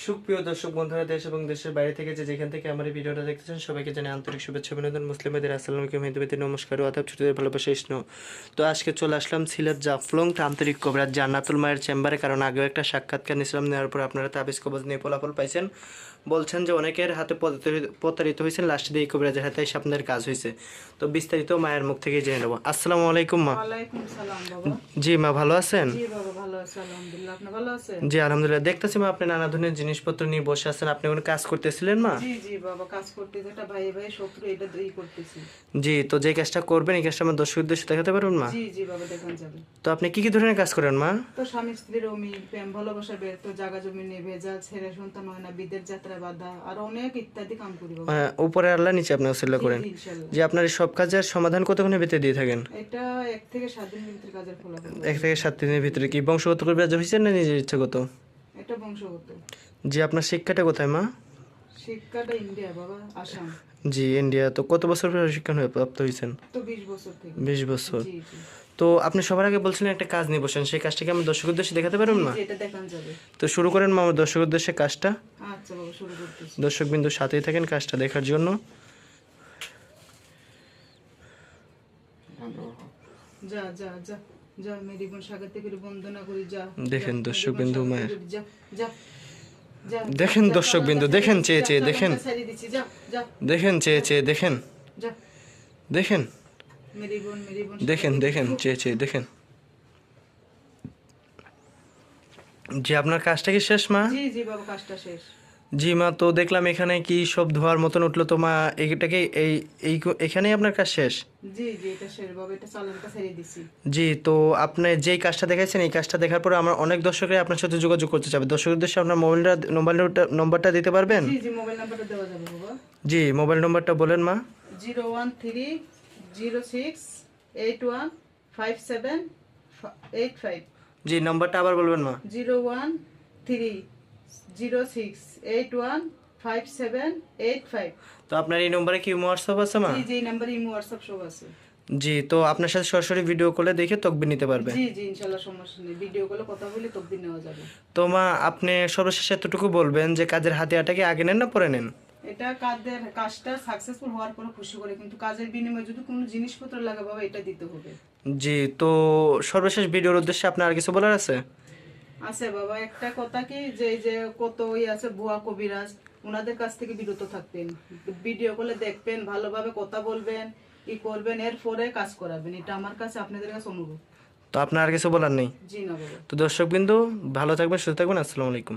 সুপ্রিয় দর্শক বন্ধুরা, দেশ এবং দেশের বাইরে থেকে যেখান থেকে আমার এই ভিডিওটা দেখতেছেন সবাইকে জানাই আন্তরিক শুভেচ্ছা অভিনন্দন। মুসলিমদের আসসালামু আলাইকুম, হিন্দুদের নমস্কার ও আদাব, ছোটদের ভালোবাসা স্নেহ। তো আজকে চলে আসলাম সিলেট জাফলং তান্ত্রিক কবিরাজ জান্নাতুল মায়ের চেম্বারে, কারণ আগেও একটা সাক্ষাৎকার নিয়েছিলাম, নেওয়ার পর আপনারা তাবিজ কবজ নিয়ে ফলাফল পাইছেন। বলছেন যে অনেকের হাতে প্রতারিত হয়েছেন, লাস্টে দিয়ে এই কবিরাজের হাতে এসে আপনাদের কাজ হয়েছে। তো বিস্তারিত মায়ের মুখ থেকে জেনে নেবো। আসসালামু আলাইকুম মা। ওয়ালাইকুম সালাম বাবা। জি মা, ভালো আছেন? জি বাবা, ভালো আছি আলহামদুলিল্লাহ। আপনি ভালো আছেন? জি আলহামদুলিল্লাহ। দেখতেছি মা আপনি নানা ধরনের জিনিসপত্র নিয়ে বসে আছেন, আপনি কোনো কাজ করতেছিলেন মা? জি জি বাবা, কাজ করতে যেটা ভাই ভাই শত্রু এটা দুই করতেছি। জি, তো যে কাজটা করবেন এই কাজটা আমার দর্শক উদ্দেশ্যে দেখাতে পারবেন মা? জি জি বাবা, দেখান যাবে। তো আপনি কি কি ধরনের কাজ করেন মা? তো স্বামী স্ত্রীর অমিল, প্রেম ভালোবাসা বের, তো জায়গা জমি নিয়ে ভেজাল, ছেলে সন্তান হয় না, বিদের যাত্রা বাধা, আর অনেক ইত্যাদি কাম করি বাবা। উপরে আল্লাহ, নিচে আপনি ওসিলা করেন। জি, ইনশাআল্লাহ। যে আপনার এই সব কাজের সমাধান কতক্ষণে ভিতরে দিয়ে থাকেন? এটা 1 থেকে 7 দিনের ভিতরে কাজের ফলাফল। 1 থেকে 7 দিনের ভিতরে। কি বংশগত করে বেজা হয়েছেন না নিজের ইচ্ছাগত? এটা বংশগত। জি, আপনার শিক্ষাটা কোথায় মা? শিক্ষাটা ইন্ডিয়া বাবা, আসাম। জি ইন্ডিয়া। তো কত বছর প্রশিক্ষণ প্রাপ্ত হয়েছেন? তো 20 বছর থেকে। 20 বছর। জি জি। তো আপনি সবার আগে বলছিলেন একটা কাজ নিয়ে বসেন, সেই কাজটাকে আমি দর্শক উদ্দেশ্যে দেখাতে পারবেন মা? জি, এটা দেখান যাবে। তো শুরু করেন মা আমার দর্শক উদ্দেশ্যে কাজটা। আচ্ছা বাবা, শুরু করতেছি। দর্শক বিন্দু সাথেই থাকেন কাজটা দেখার জন্য। যা যা যা যা, মেরি বোন স্বাগত করে বন্দনা করি, যা। দেখেন দর্শক বিন্দু মায়ের, যা যা যা। দেখেন দর্শক বিন্দু, দেখেন চেয়ে চেয়ে দেখেন, সারি দিছি, যা যা দেখেন চেয়ে চেয়ে দেখেন, যা। দেখেন মেরি বোন দেখেন দেখেন চেয়ে চেয়ে দেখেন। জি, আপনার কাজটা কি শেষ মা? জি জি বাবা, কাজটা শেষ। জি মা, তো দেখলাম এখানে কি সব ধোয়ার মতন উঠলো, তো মা এইটাকে এখানেই আপনার কাজ শেষ? জি জি, এটা শেষ বাবা, এটা চালানটা সারি দিছি। জি, তো আপনি যেই কাজটা দেখাইছেন এই কাজটা দেখার পরে আমার অনেক দর্শকরা আপনার সাথে যোগাযোগ করতে চাবে। দর্শকদের উদ্দেশ্যে আপনার নম্বরটা দিতে পারবেন? জি জি, মোবাইল নাম্বারটা দেওয়া যাবে বাবা। জি, মোবাইল নম্বরটা বলেন মা। 01306815785। জি, নম্বরটা আবার বলবেন মা। 01306815785। তো আপনার এই নম্বরে কি হোয়াটসঅ্যাপ আছে মা? জি জি, এই নাম্বারে ইমো হোয়াটসঅ্যাপ সব আছে। জি, তো আপনার সাথে সরাসরি ভিডিও কলে দেখে তকবির নিতে পারবে। জি জি, ইনশাআল্লাহ সমস্যা নেই, ভিডিও কলে কথা বলে তকবির নেওয়া যাবে। তো মা আপনি সর্বশেষ এতটুকু বলবেন যে কাজের হাতিয়ারটাকে আগে নেন না পরে নেন? এটা কাজটা সাকসেসফুল হওয়ার পরে খুশি করে, কিন্তু কাজের বিনিময়ে যদি কোনো জিনিসপত্র লাগে বাবা, এটা দিতে হবে। জি, তো সর্বশেষ ভিডিওর উদ্দেশ্যে আপনার আর কিছু বলার আছে? আছে বাবা, একটা কথা কি, যে এই যে কত আছে ভুয়া কবিরাজ, ওনাদের কাছ থেকে বিরত থাকবেন। ভিডিও কলে দেখবেন, ভালোভাবে কথা বলবেন, ই করবেন, এরপরে কাজ করাবেন। এটা আমার কাছে আপনাদের কাছে অনুরোধ। তো আপনার আর কিছু বলার নেই? জি না বাবা। তো দর্শকবিন্দু ভালো থাকবেন, সুস্থ থাকবেন। আসসালামু আলাইকুম।